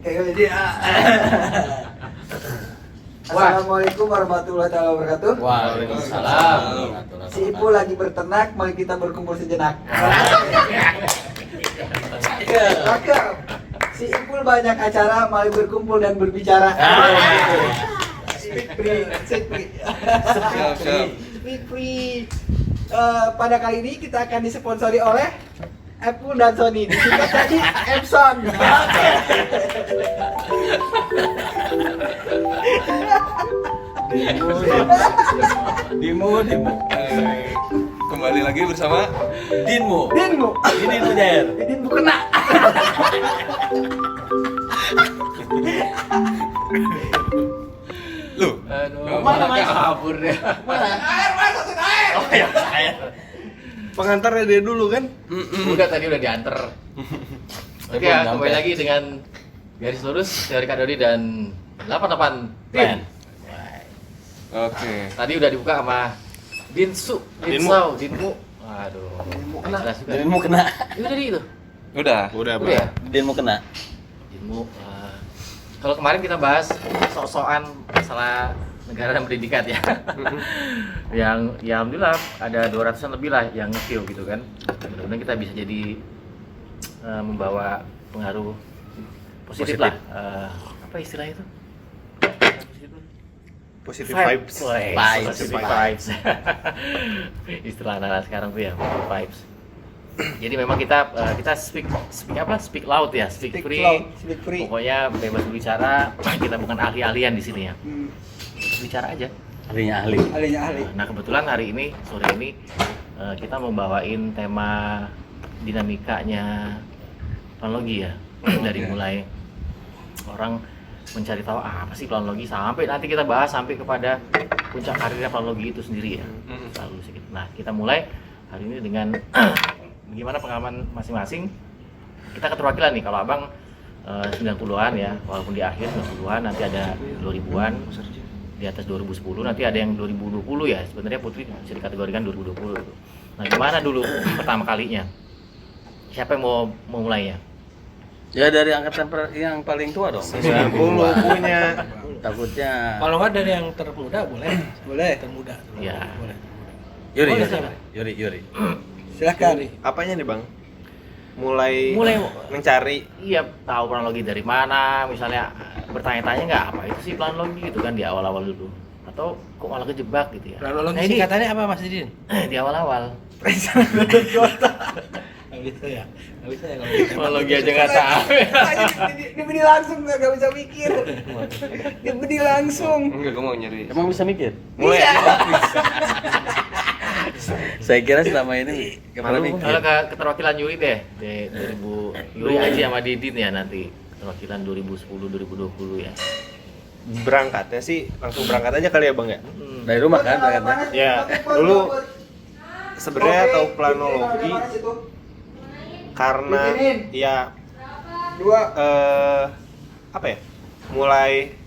Kayak dia. Assalamualaikum warahmatullahi wabarakatuh. Waalaikumsalam. Si Ipu lagi berternak, mari kita berkumpul sejenak. Cakep. Si Ipul banyak acara, mari berkumpul dan berbicara. Speak free. Speak free. Pada kali ini kita akan disponsori oleh Apple dan Sony. Disingkat tadi Epson. Dimo. Kembali lagi bersama Dinmu. Ini lu Jair. Dinmu kena. lu. Aduh, Mana, Mas? kabur ya. Mana? Air. Oh ya, saya. Pengantarnya dia dulu kan? Udah tadi udah diantar. Oke ya, kembali lagi dengan garis lurus dari Kak Dodi dan 88 Plan. Oke. Tadi udah dibuka sama Dinmu. Waduh. Jelas juga. Dinmu kena. Itu tadi itu. Udah. Udah ya? Dinmu kena. Dinmu. Kalau kemarin kita bahas sok-sokan masalah negara dan pendidikan ya. yang ya alhamdulillah ada 200-an lebih lah yang nge-view gitu kan. Mudah-mudahan kita bisa jadi membawa pengaruh positif lah. Apa istilahnya itu? Positive vibes. Positive vibes. Istilah anak sekarang tuh ya, vibes. Jadi memang kita speak loud ya, speak free. Speak free. Pokoknya bebas berbicara. Kita bukan ahli-ahlian di sini ya. Bicara aja. Ahlinya ahli. Ahlinya ahli. Nah kebetulan hari ini sore ini kita membawain tema dinamikanya planologi ya. Dari mulai orang mencari tahu apa sih planologi sampai nanti kita bahas sampai kepada puncak karirnya planologi itu sendiri ya. Selalu sedikit. Nah kita mulai hari ini dengan bagaimana pengalaman masing-masing. Kita keterwakilan nih kalau abang 90-an ya, walaupun di akhir 90-an nanti ada 2000-an, di atas 2010 nanti ada yang 2020 ya. Sebenarnya Putri bisa dikategorikan 2020 itu. Nah gimana dulu pertama kalinya? Siapa yang mau mulainya? Ya dari angkatan yang paling tua dong. 90 punya. Takutnya. Kalau nggak dari yang termuda boleh. Boleh. Termuda. Ya. Boleh. Yuri. Silakan. Apanya nih, Bang? Mulai Mulai mencari. iya tahu planologi dari mana, misalnya bertanya-tanya nggak apa itu sih planologi gitu kan di awal-awal dulu, atau kok malah kejebak gitu ya. Planologi Nah, ini singkatannya apa Mas Didin? di awal-awal. Nggak bisa ya. Nggak bisa ya kalau gitu. Planologi aja nggak tahu. Diberi langsung nggak bisa mikir. Diberi langsung. Enggak, gue mau nyari. Emang bisa mikir? Mulai. Saya kira selama ini nggak pernah mikir. Kalau ke keterwakilan Yuri deh, di 2000 Yuri aja sama Didin ya nanti keterwakilan 2010 2020 ya. Berangkatnya sih langsung berangkat aja kali ya, Bang ya. Dari rumah kan berangkatnya. Ya, dulu sebenarnya tahu planologi karena ya Dua. apa ya? Mulai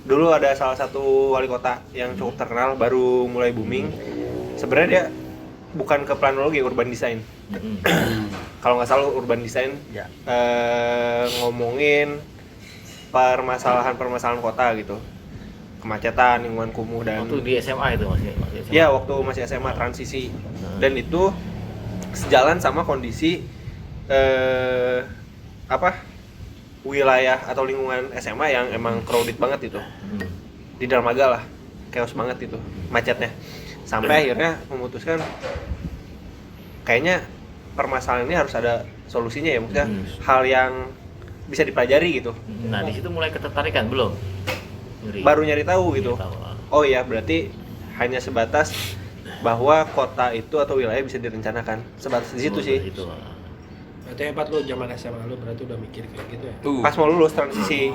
dulu ada salah satu wali kota yang cukup terkenal baru mulai booming. Sebenarnya dia bukan ke planologi, urban design. Kalau nggak salah urban design Ya. ngomongin permasalahan kota gitu, kemacetan, lingkungan kumuh dan Waktu di SMA itu masih SMA. ya waktu masih SMA transisi. Dan itu sejalan sama kondisi wilayah atau lingkungan SMA yang emang crowded banget itu. Di Dermaga lah, chaos banget itu macetnya. Sampai akhirnya memutuskan kayaknya permasalahan ini harus ada solusinya ya, maksudnya hal yang bisa dipelajari gitu. Nah di situ mulai ketertarikan belum? Yuri? Baru nyari tahu gitu. Tahu. Oh iya, berarti hanya sebatas bahwa kota itu atau wilayah bisa direncanakan. Sebatas di situ sih. Itu. Berarti hebat lu zaman SMA lu berarti udah mikir kayak gitu ya. Pas mau lulus transisi.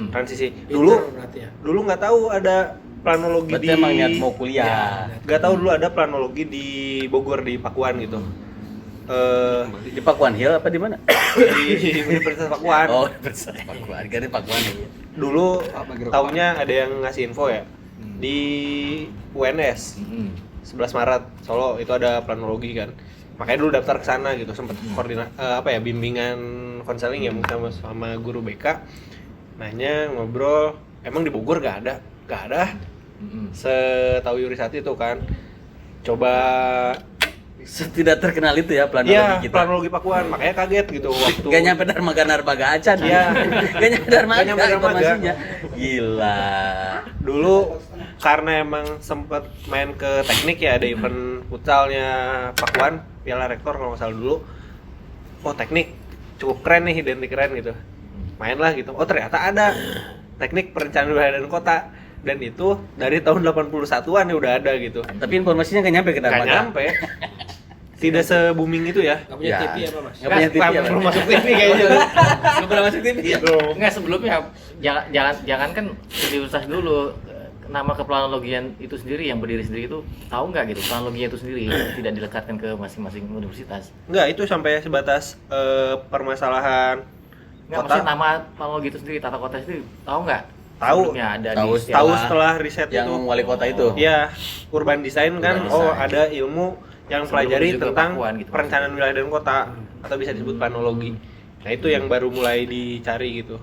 Transisi. Pinter Dulu berarti ya. nggak tahu ada planologi Berarti di emang niat mau kuliah. nggak tahu dulu ada planologi di Bogor di Pakuan gitu. Di Pakuan Hill apa di mana? Di Universitas Pakuan. Oh, Universitas Pakuan. Kan di Pakuan. Dulu tahunnya ada yang ngasih info ya di UNS 11 Maret Solo itu ada planologi kan. Makanya dulu daftar ke sana gitu, sempet bimbingan konseling ya sama guru BK, nanya ngobrol, emang di Bogor gak ada, setahu Yuri saat itu kan, coba Tidak terkenal itu ya planologi kita. planologi Pakuan, makanya kaget gitu waktu Gak nyampe Darmaga Narbaga Acan. Iya. Gak nyampe Darmaga, Gak nyampe Darmaga. informasinya. Gila. dulu karena emang sempet main ke teknik ya, ada event futsalnya Pakuan, Piala Rektor kalau nggak salah dulu. Oh teknik cukup keren nih, identik keren gitu. Main lah gitu. Oh ternyata ada teknik perencanaan wilayah dan kota, dan itu dari tahun 81-an ya udah ada gitu. Tapi informasinya gak nyampe ke Nggak Darmaga. nyampe. Tidak se-booming itu ya. Gak punya Ya. TV apa mas? Nggak punya TV ya, belum Mas? masuk TV kayaknya. Belum pernah masuk TV ya? Enggak, sebelumnya jangan kan universitas dulu, nama keplanologian itu sendiri yang berdiri sendiri itu tahu nggak gitu, planologinya itu sendiri tidak dilekatkan ke masing-masing universitas. Enggak, itu sampai sebatas permasalahan Nggak, kota. maksudnya nama planologi itu sendiri, tata kota itu tahu nggak? Tahu. Sebelumnya ada Tahu, di setelah- Tahu setelah riset Yang itu. wali kota itu. Iya, urban design kan. Urban Oh, design. ada ilmu yang Sebelum pelajari menuju ke tentang Pakuan gitu. perencanaan wilayah dan kota, atau bisa disebut planologi. Nah, itu yang baru mulai dicari gitu.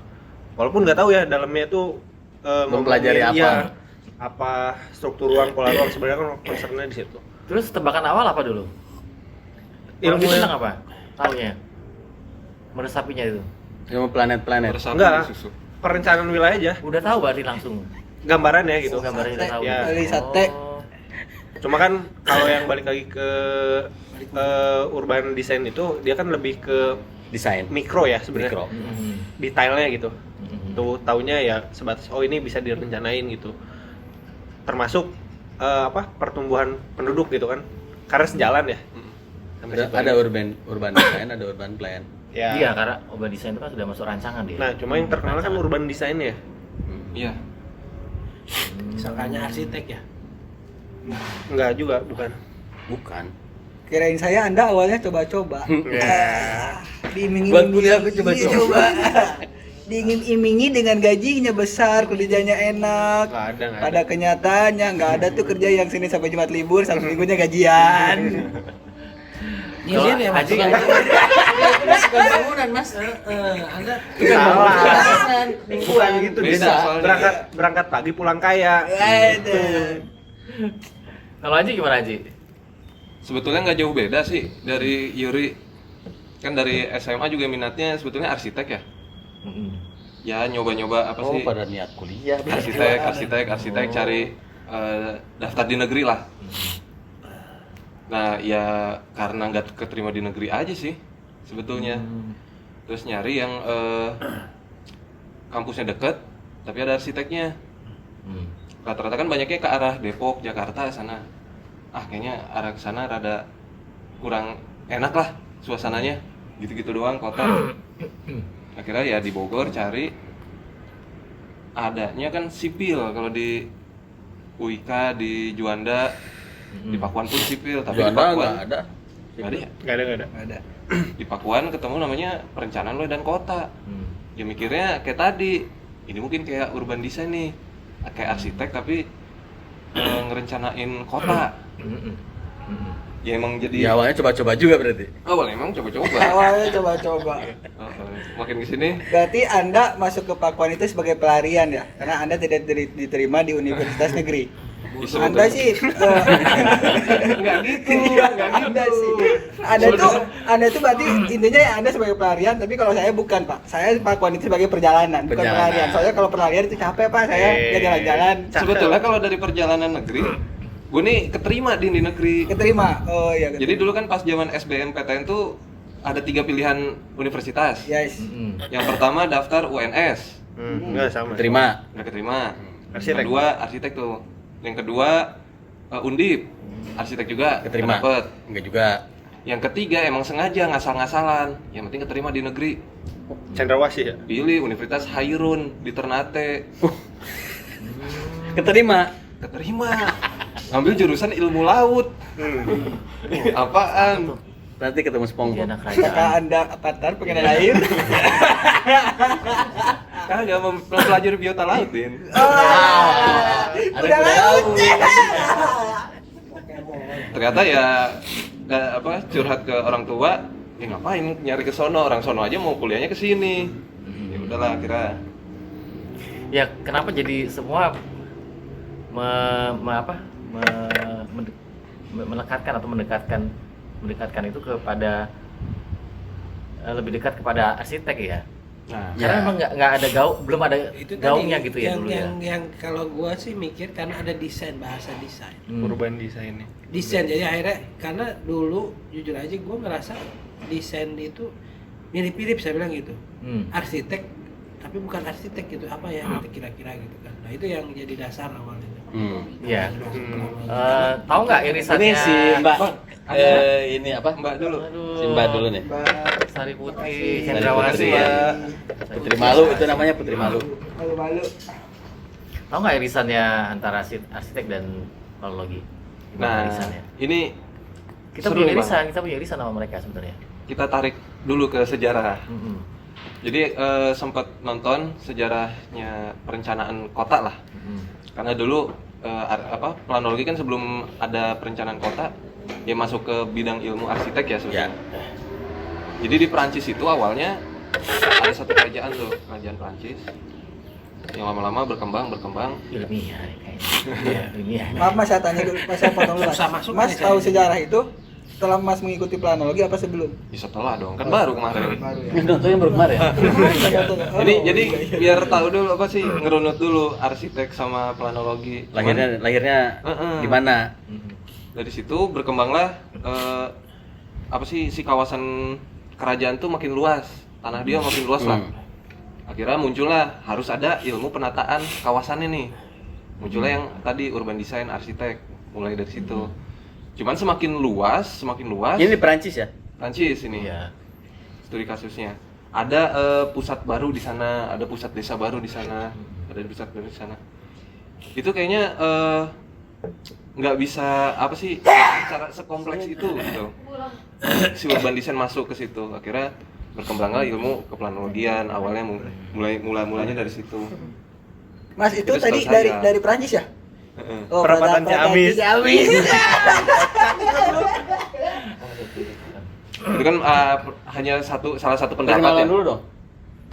Walaupun nggak tahu ya dalamnya tuh Mempelajari ngomongin, apa. iya, apa struktur ruang, pola ruang, sebenarnya kan concernnya di situ. Terus tebakan awal apa dulu? Ilmu Ilmu yang- tentang apa? Taunya? Meresapinya itu. Ilmu planet-planet. Enggak, perencanaan wilayah aja, Udah tahu berarti langsung. gambarannya gitu. Gambarnya udah tahu. Ya. Dari sate. Oh. Cuma kan kalau yang balik lagi ke urban design itu dia kan lebih ke Desain. mikro ya sebenarnya. Mikro. Mm-hmm. Detailnya gitu. Mm-hmm. Tuh taunya ya sebatas oh ini bisa direncanain gitu. Termasuk pertumbuhan penduduk gitu kan. Karena sejalan ya. Sampai situ Ada aja. urban design, ada urban plan. Ya. Iya, karena urban design itu kan sudah masuk rancangan dia. Nah, cuma yang terkenal kan urban design ya. Iya. Sangkanya arsitek ya? Enggak juga, bukan. Bukan. Kirain saya Anda awalnya coba-coba. Ya. Diiming-imingi. Buat kuliah aku coba-coba. Iya, coba. Diiming-imingi dengan gajinya besar, kerjanya enak. Enggak ada, enggak ada. Pada kenyataannya nggak ada tuh kerja yang Senin sampai Jumat libur, Sabtu Minggunya gajian. Nyisir ya mas? Haji, Bangunan mas? Anda Salah. Bukan gitu, Beda bisa. soalnya. Berangkat pagi pulang kaya. Aduh. kalau Haji gimana Haji? Sebetulnya nggak jauh beda sih dari Yuri. Kan dari SMA juga minatnya sebetulnya arsitek ya. Mm-mm. Ya nyoba-nyoba apa Oh, sih? pada niat kuliah. Arsitek cari daftar di negeri lah. Nah, ya karena nggak keterima di negeri aja sih sebetulnya. Terus nyari yang kampusnya deket tapi ada arsiteknya. Hmm. Rata-rata kan banyaknya ke arah Depok, Jakarta sana. Ah, kayaknya arah ke sana rada kurang enak lah suasananya. Gitu-gitu doang kota. Akhirnya ya di Bogor cari adanya kan sipil kalau di UIK, di Juanda, di Pakuan pun sipil, tapi di Juanda Pakuan nggak ada. nggak ada ya? Enggak ada, enggak ada. Nggak ada. Di Pakuan ketemu namanya perencanaan wilayah dan kota. Hmm. Ya mikirnya kayak tadi, ini mungkin kayak urban design nih, kayak arsitek tapi ngerencanain kota. Mm-mm. Mm-mm. Ya emang Ya jadi awalnya coba-coba juga berarti. awal emang coba-coba. Awalnya coba-coba. Makin kesini Berarti Anda masuk ke Pakuan itu sebagai pelarian ya? Karena Anda tidak diterima di universitas negeri. disebut Anda sih Enggak gitu, Iya, enggak Anda gitu. sih. Anda tuh berarti intinya ya Anda sebagai pelarian, tapi kalau saya bukan, Pak. Saya Pakuan itu sebagai perjalanan, bukan Perjalanan. pelarian. Soalnya kalau pelarian itu capek, Pak. Saya nggak jalan-jalan. sebetulnya kalau dari perjalanan negeri, gue nih keterima di negeri. Keterima. Oh iya. Jadi dulu kan pas zaman SBMPTN tuh ada 3 pilihan universitas. Yes. Mm-mm. Yang pertama daftar UNS, Enggak sama. Terima. nggak keterima. Arsitek. Kedua arsitek tuh. Yang kedua Undip, arsitek juga Keterima. nggak dapet. Enggak juga. Yang ketiga emang sengaja ngasal-ngasalan, yang penting keterima di negeri. Cendrawasih ya? Pilih Universitas Hairun di Ternate. Keterima. Keterima. Ngambil jurusan ilmu laut. Apaan? Berarti ketemu Jadi SpongeBob. anak Apakah kerajaan. Anda avatar pengen air? Kagak mempelajari biota laut, Din. Ada Udah kuda laut. Ternyata ya curhat ke orang tua, ngapain nyari ke sono, orang sono aja mau kuliahnya ke sini. Ya udahlah akhirnya. Ya kenapa jadi semua melekatkan atau mendekatkan itu kepada lebih dekat kepada arsitek ya? Nah, Karena memang nggak ada belum ada Itu gaungnya tadi gitu ya yang, dulu yang kalau gua sih mikir karena ada desain, bahasa desain. urban desainnya. Desain jadi akhirnya karena dulu jujur aja gua ngerasa desain itu mirip-mirip, saya bilang gitu. Arsitek tapi bukan arsitek gitu, apa ya nanti kira-kira gitu kan. Nah, itu yang jadi dasar awalnya. Iya. Tahu nggak irisannya? Ini si Mbak. Ini apa? Mbak dulu. Aduh, Si Mbak dulu nih. Sari Putri, Sari Cendrawasih Putri, ya. ya. Putri Malu itu namanya Putri Malu. Malu-malu. Tahu nggak irisannya antara arsitek dan planologi? Gimana Nah, irisannya? ini Kita seru, punya Bang. irisan, sama mereka sebenarnya. Kita tarik dulu ke sejarah. Mm-mm. Jadi sempat nonton sejarahnya perencanaan kota lah. Mm-mm. Karena dulu planologi kan sebelum ada perencanaan kota ya masuk ke bidang ilmu arsitek ya sebenarnya. Jadi di Perancis itu awalnya ada satu kerajaan tuh, kerajaan Perancis yang lama-lama berkembang. Ilmiah kayaknya. Ilmiah. Maaf Mas, saya tanya dulu, Mas, saya potong dulu. Susah masuk Mas nih, tahu saya. sejarah itu setelah Mas mengikuti planologi apa sebelum? Ya setelah dong, kan baru kemarin. Baru ya. Ini yang baru kemarin ya. Jadi biar tahu dulu apa sih, ngerunut dulu arsitek sama planologi. Cuman Lahirnya gimana? dari situ berkembanglah apa sih si kawasan kerajaan tuh makin luas, tanah dia makin luas lah. Akhirnya muncullah harus ada ilmu penataan kawasannya nih. Muncullah yang tadi urban design, arsitek, mulai dari situ. Cuman semakin luas. Ini di Perancis ya? Prancis ini. Iya. Studi kasusnya. Ada pusat baru di sana, ada pusat desa baru di sana, ada pusat baru di sana. Itu kayaknya nggak bisa apa sih cara sekompleks itu gitu. Si urban design masuk ke situ, akhirnya berkembanglah ilmu keplanologian. Awalnya mulainya dari situ. Mas itu Itu tadi setahu saya. dari Prancis ya? Heeh. Oh, Perapatan Ciamis. Ciamis. Itu kan hanya salah satu pendapat Perkenalan ya. dulu dong.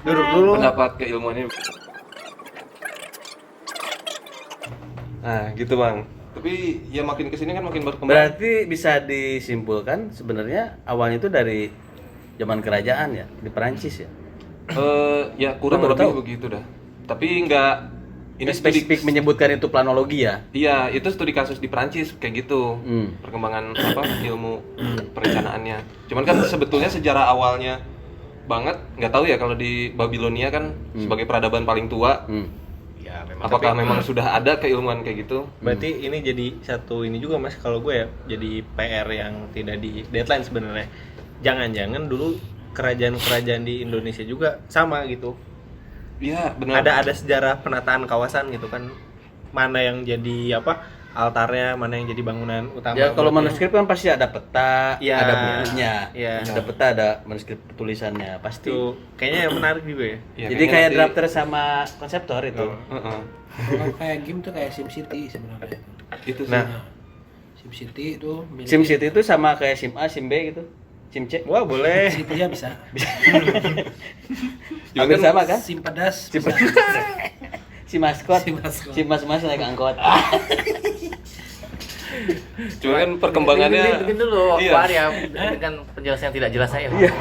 Dulu. Pendapat keilmuannya. Nah, gitu Bang. Tapi ya makin kesini kan makin berkembang. Berarti bisa disimpulkan sebenarnya awalnya itu dari zaman kerajaan ya di Perancis ya. Ya kurang Gua baru lebih tahu. begitu dah. Tapi nggak Ini spesifik menyebutkan itu planologi ya. Iya, itu studi kasus di Prancis kayak gitu. Perkembangan ilmu perencanaannya. Cuman kan sebetulnya sejarah awalnya banget nggak tahu ya kalau di Babilonia kan sebagai peradaban paling tua. Ya, memang. Apakah memang sudah ada keilmuan kayak gitu? Berarti ini jadi satu ini juga Mas, kalau gue ya jadi PR yang tidak di deadline sebenarnya. Jangan-jangan dulu kerajaan-kerajaan di Indonesia juga sama gitu. Iya, benar. Ada sejarah penataan kawasan gitu kan. Mana yang jadi altarnya, mana yang jadi bangunan utama. Ya kalau buat manuskrip kan pasti ada peta, Iya. ada bukunya. Iya. Ada peta, ada manuskrip tulisannya pasti. itu kayaknya yang menarik juga ya. Ya, Jadi kayaknya kayak nanti- drafter sama konseptor itu. Heeh. Kalau kayak game tuh kayak SimCity sebenarnya. Itu sih. Nah, SimCity itu SimCity itu sama kayak Sim A, Sim B gitu. Sim C. wah boleh. Situ ya bisa. Juga Hampir kan sama kan? Sim pedas. Sim bisa. Si maskot. Si maskot. Si mas-mas naik angkot. Cuma kan perkembangannya Bikin dulu Iya. Pak Arya dengan penjelasan yang tidak jelas saya. Iya,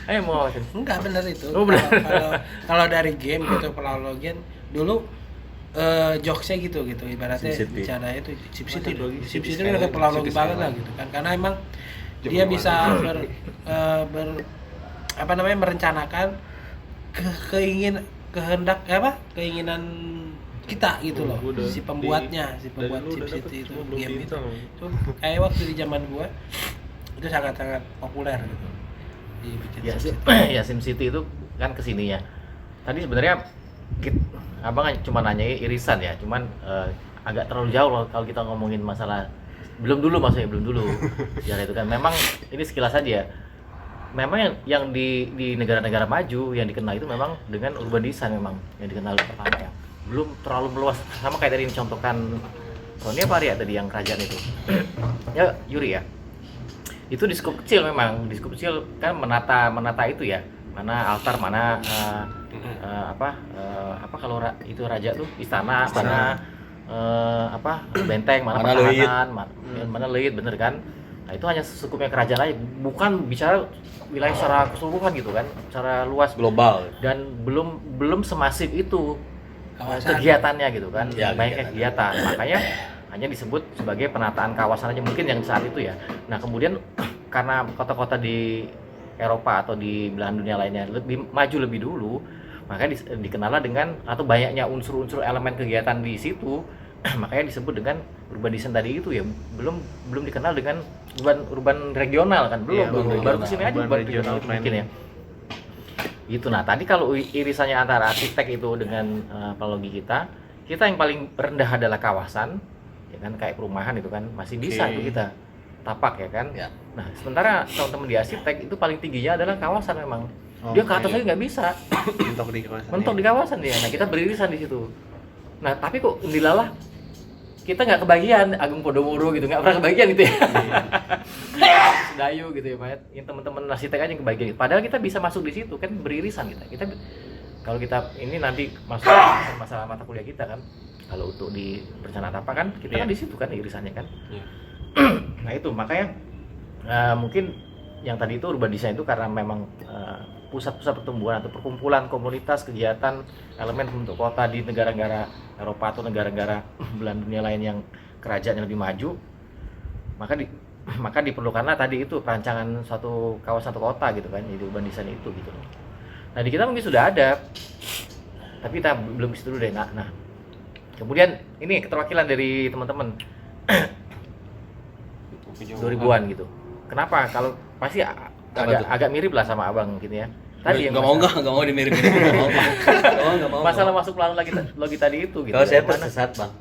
Ayo mau apa? Enggak bener itu. Oh, bener. Kalau dari game gitu planologian dulu jokesnya gitu ibaratnya SimCity. bicara itu SimCity Masih lagi, SimCity City itu udah Skyline, planologi City banget lah Skyline. gitu kan karena emang Jam dia berapa? bisa merencanakan keinginan kita gitu loh, Udah si pembuatnya si dari pembuat dulu udah SimCity dapet, itu cuma belum game itu dihitung. itu kayak waktu di zaman gua itu sangat-sangat populer gitu dibikin Ya, SimCity. ya SimCity itu kan kesininya. Tadi sebenarnya abang cuma nanya irisan ya, cuman agak terlalu jauh loh kalau kita ngomongin masalah belum dulu sejarah itu kan. Memang ini sekilas saja. Memang yang di negara-negara maju yang dikenal itu memang dengan urban design memang yang dikenal pertama ya. Belum terlalu meluas sama kayak tadi dicontohkan Roni apa Arya tadi yang kerajaan itu. Ya Yuri ya. itu di skup kecil memang, di skup kecil kan menata itu ya, mana altar, mana apa kalau itu raja tuh istana. Mana benteng, mana pertahanan, mana leit, bener kan? Nah itu hanya sekupnya kerajaan aja, bukan bicara wilayah secara keseluruhan gitu kan, secara luas global dan belum semasif itu Kawasan. kegiatannya gitu kan, Ya, banyak kegiatan, makanya hanya disebut sebagai penataan kawasan aja mungkin yang saat itu ya. Nah kemudian karena kota-kota di Eropa atau di belahan dunia lainnya lebih maju lebih dulu, maka dikenal dengan atau banyaknya unsur-unsur elemen kegiatan di situ, makanya disebut dengan urban design tadi itu ya, belum dikenal dengan urban regional kan, belum baru kesini aja urban regional mungkin ya gitu. Nah tadi kalau irisannya antara arsitek itu dengan planologi kita yang paling rendah adalah kawasan ya kan, kayak perumahan itu kan masih bisa itu kita tapak ya kan ya. Nah sementara teman-teman di arsitek itu paling tingginya adalah kawasan memang. Dia ke atas aja nggak bisa, mentok di kawasan dia. Nah kita beririsan di situ. Nah tapi kok dilalah kita nggak kebagian Agung Podomoro gitu, nggak pernah kebagian gitu ya. Sedayu gitu ya Pak. Yang teman-teman arsitek aja yang kebagian. Padahal kita bisa masuk di situ kan, beririsan kita. Kalau kita ini nanti masuk masalah mata kuliah kita kan, kalau untuk di perencanaan apa kan kita kan di situ kan irisannya kan. Nah itu makanya mungkin yang tadi itu urban design itu karena memang pusat-pusat pertumbuhan atau perkumpulan komunitas kegiatan elemen pembentuk kota di negara-negara Eropa atau negara-negara belahan dunia lain yang kerajaan yang lebih maju, maka diperlukanlah tadi itu perancangan suatu kawasan atau kota gitu kan, jadi urban design itu gitu. Nah di kita mungkin sudah ada, tapi kita belum situ dulu deh. Nah kemudian ini keterwakilan dari teman-teman 2000-an gitu. Kenapa? Kalau pasti agak mirip lah sama abang gitu ya. Tadi yang nggak mau dimirip-mirip. Nggak mau. masalah masuk planologi tadi itu gitu. Kalau saya Mana? tersesat bang.